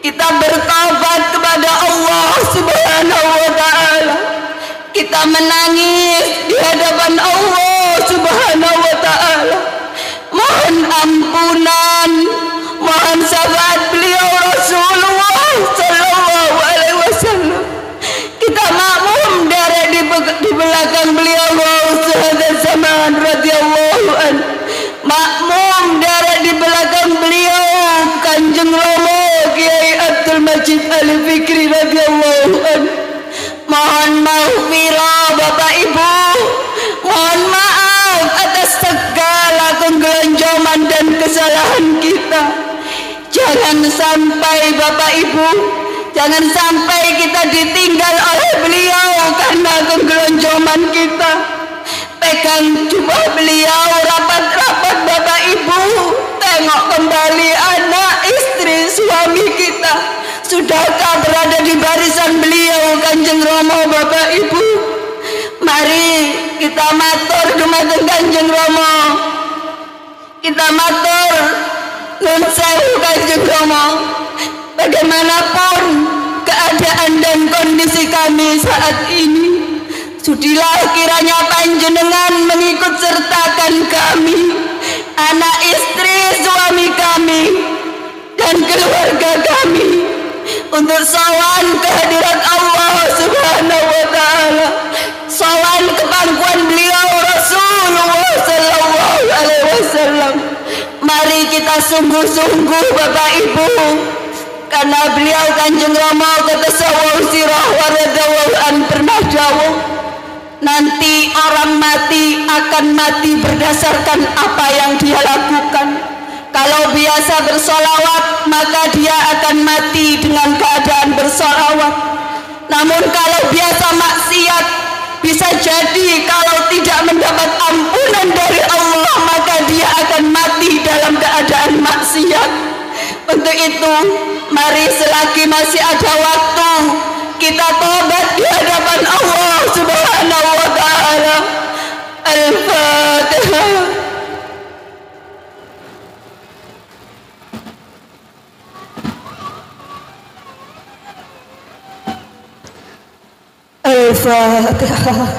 kita bertobat kepada Allah Subhanahu wa taala. Kita menangis di hadapan Allah Subhanahu wa taala. Mohon ampunan, mohon syafaat beliau Rasulullah sallallahu alaihi wasallam. Kita makmum derek di belakang beliau Rasulullah zaman radhiyallahu anhu. Makmum derek di belakang beliau Kanjeng Romo Kiai Abdul Majid Ali Fikri radhiyallahu anhu. Mohon maghfirah Bapak Ibu, mohon maaf atas segala kegelijoman dan kesalahan kita. Jangan sampai Bapak Ibu, jangan sampai kita ditinggal oleh beliau karena kegelijoman kita. Pegang jubah beliau rapat-rapat Bapak Ibu, tengok kembali anak, istri, suami kita. Sudahkah berada di barisan beliau Kanjeng Romo Bapak Ibu? Mari kita matur dumateng Kanjeng Romo. Kita matur nun sewu Kanjeng Romo. Bagaimanapun keadaan dan kondisi kami saat ini, sudilah kiranya panjenengan mengikut sertakan kami, anak istri suami kami dan keluarga kami, untuk sowan kehadirat Allah Subhanahu wa taala, sowan ke pangkuan beliau Rasulullah sallallahu alaihi wasallam. Mari kita sungguh-sungguh Bapak Ibu, karena beliau Kanjeng Romo ketasawuf sirah waradawaan pernah dawuh, nanti orang mati akan mati berdasarkan apa yang dia lakukan. Kalau biasa bersolawat, maka dia akan mati dengan keadaan bersolawat. Namun kalau biasa maksiat, bisa jadi kalau tidak mendapat ampunan dari Allah, maka dia akan mati dalam keadaan maksiat. Untuk itu, mari selagi masih ada waktu, kita tobat di hadapan Allah Subhanahu wa taala. Al-Fatihah. Al-Fatihah.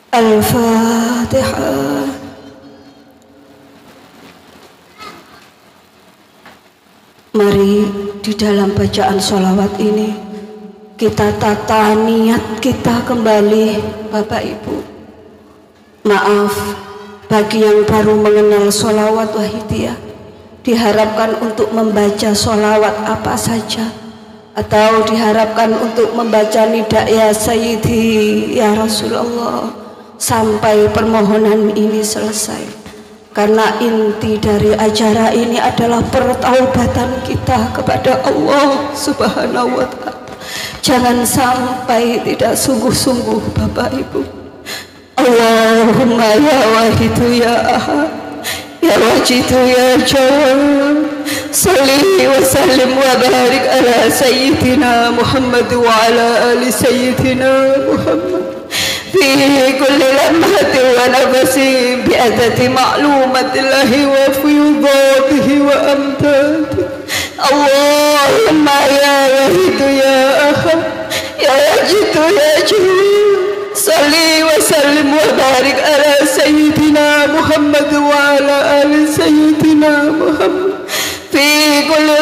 Al-Fatihah. Mari di dalam bacaan sholawat ini kita tata niat kita kembali, Bapak Ibu. Maaf bagi yang baru mengenal sholawat wahidiyah, diharapkan untuk membaca sholawat apa saja, atau diharapkan untuk membaca nida ya Sayyidi ya Rasulullah sampai permohonan ini selesai. Karena inti dari acara ini adalah pertaubatan kita kepada Allah Subhanahu wa ta'ala. Jangan sampai tidak sungguh-sungguh Bapak Ibu. Allahumma ya wahidu ya ahad, ya wajidu ya jawab, salli wa sallim wa barik ala sayyidina Muhammad wa ala ali sayyidina Muhammad fi kulli lamhatin wa nafasin bi adati ma'lumatillahi wa fiyudatihi wa amdadihi. Allahumma ya wahidu ya ahad, ya wajidu ya jawab, salli wa sallim wa barik ala sayyidina Muhammad wa ala ali sayyidina Muhammad fi kulli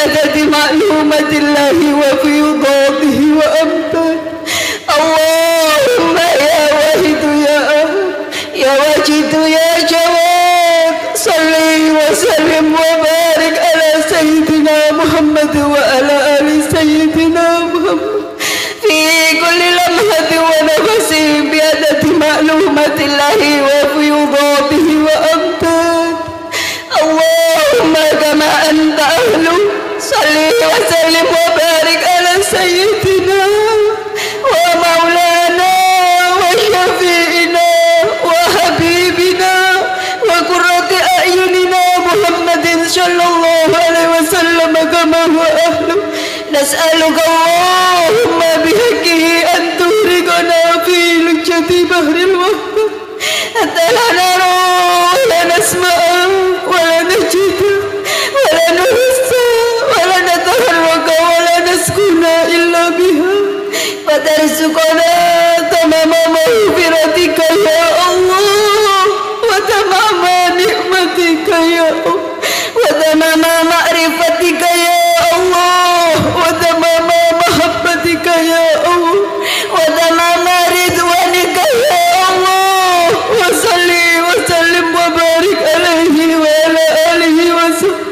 بعدد معلومة الله وفيضاته وأمثاله. اللهم يا واحد يا أحد يا واجد يا جواد صل وسلم وبارك على سيدنا محمد وعلى آل سيدنا محمد في كل لمحة ونفس بعدد معلومة الله وفيضاته وأمثاله. اللهم كما أنت أهله صل وسلم وبارك على سيدنا ومولانا وشفيعنا وحبيبنا وقرة أعيننا محمد صلى الله عليه وسلم كما هو أهله. نسألك اللهم بحقه أن تغرقنا في لجة بحر الوحدة حتى لا نرى ولا نسمع ولا نجد ولا نحس ولا نتحرك ولا نسكن إلا بها، وترزقنا تمام مغفرتك يا الله وتمام نعمتك يا الله وتمام معرفتك يا الله وتمام محبتك يا الله وتمام رضوانك يا الله. وصلي وسلم وبارك عليه وعلى آله وسلم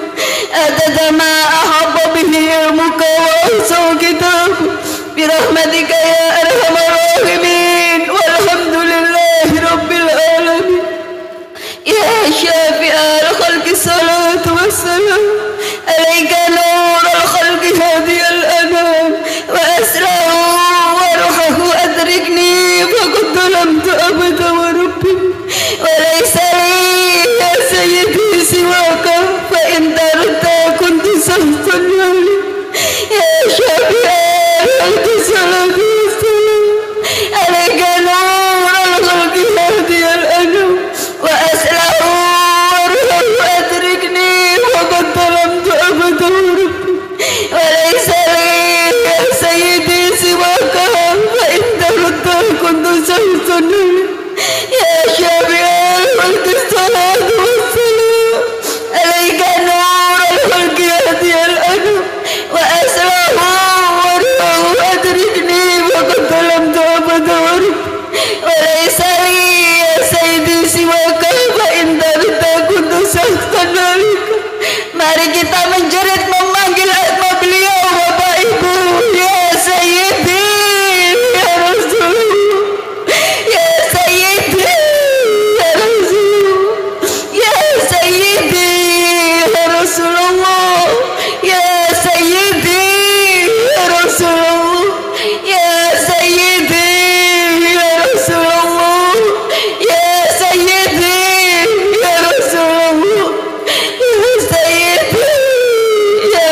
عدد ما أحب به علمك وأحصى كتابك برحمتك يا أرحم الراحمين. والحمد لله رب العالمين. يا شافع الخلق الصلاة والسلام عليك نور الخلق هادي الأنام وأسرع وروحه أدركني فقد ظلمت أبدا وربي وليس لي يا سيدي سواك فإن درت كنت سهتا يا شافع الخلق الصلاة والسلام عليك نور الخلق هادي الأنام وأسرع وروحه أدركني فقد ظلمت أبدا وربي وليس لي يا سيدي سواك فإن درت كنت سهتا يا شافع الخلق الصلاة والسلام عليك نور الخلق هادي الأنام وأسرع وروحه أدركني فقد ظلمت أبدا وربي وليس لي يا سيدي سواك فإن درت كنت سهتا عليك. Mari kita menjerit memanggil asma beliau Bapak Ibu. Ya Sayyidi ya Rasulullah ya Sayyidi ya Rasulullah ya Sayyidi ya Rasulullah ya Sayyidi ya Rasulullah ya Sayyidi ya Rasulullah ya Sayyidi ya Rasulullah ya Sayyidi ya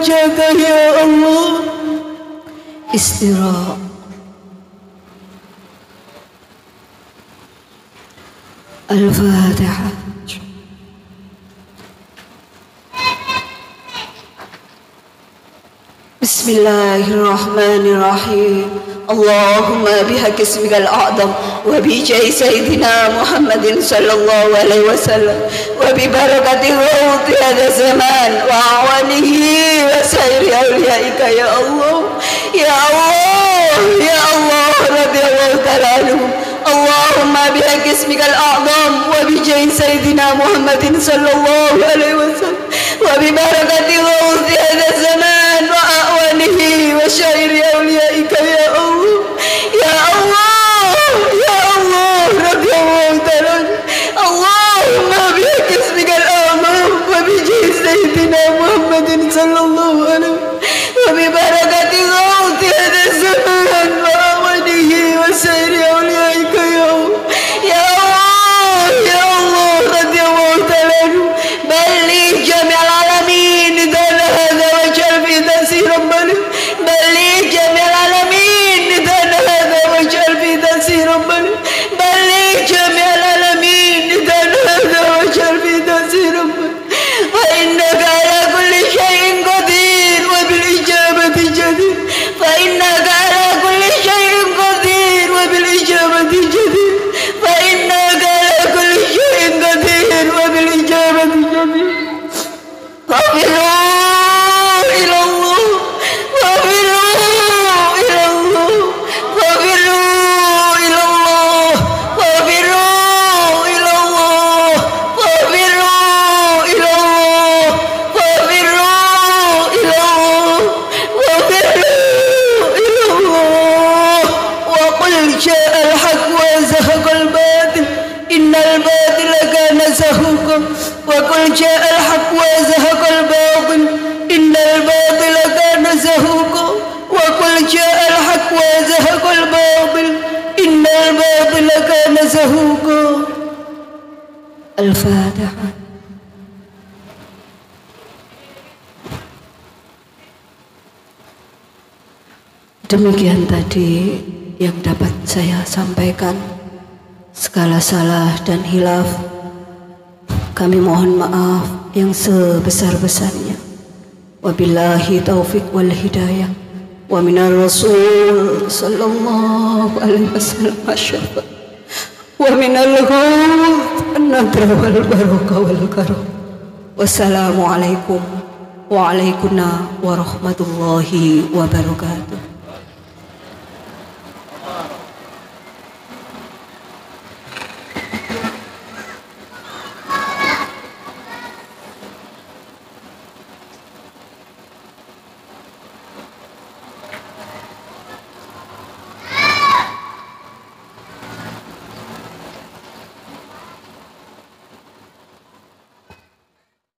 terjaga ya Allah. Istirahat. Al-Fatihah. Bismillahirrahmanirrahim. Allahumma bihaq ismikal a'zam wa bi jahi sayyidina Muhammadin sallallahu alaihi wasallam wa bi barakati rawti hadha zaman wa awalihi wa sairi awliyaika ya Allah ya Allah ya Allah radhiyallahu ta'ala anhum. Allahumma bihaq ismikal a'zam wa bi jahi sayyidina Muhammadin sallallahu alaihi wasallam wa bi barakati rawti hadha zaman wa awalihi wa sairi awliyaika ya Allah ya Allah ya Allah radhiyallahu ta'ala. Allahumma bihaq ismikal a'zam wa bi jahi sayyidina Muhammadin sallallahu alaihi wa bi barakati rawti hadha zaman wa awalihi wa sairi awliyaika ya Allah ya Allah ya Allah radhiyallahu ta'ala. Balligh jami'al alamin dan hadha wa jal fi tasir rabbana. Balligh jami'al alamin dan hadha wa jal fi tasir rabbana. Balligh jami'al alamin dan hadha wa jal fi tasir rabbana. Fa innaka ala kulli shay'in qadir wa bil ijabati jadir. Fa innaka ala kulli shay'in qadir wa bil ijabati jadir. Fa innaka ala kulli shay'in qadir wa bil ijabati jadir. Fafirru ila Allah, fafirru ila Allah, fafirru ila Allah, fafirru ila Allah, fafirru ila Allah, fafirru ila Allah, fafirru ila Allah. Wa qul jaa al-haq wa zahaqa al-batil, innal batila kana zahuqa. Wa qul jaa al-haq wa zahaqa al-batil, innal batila kana zahuqa. Wa qul jaa al-haq wa zahaqa al-batil, innal batila kana zahuqa. Al-Fatihah. Demikian tadi yang dapat saya sampaikan. Segala salah dan hilaf kami mohon maaf yang sebesar-besarnya. Wabillahi taufiq wal hidayah. Wa minar rasul sallallahu alaihi wasallam asyafa. Wa minal ghawth an-nadra wal barakah wal karam. Wassalamualaikum wa alaikumussalam warahmatullahi wabarakatuh.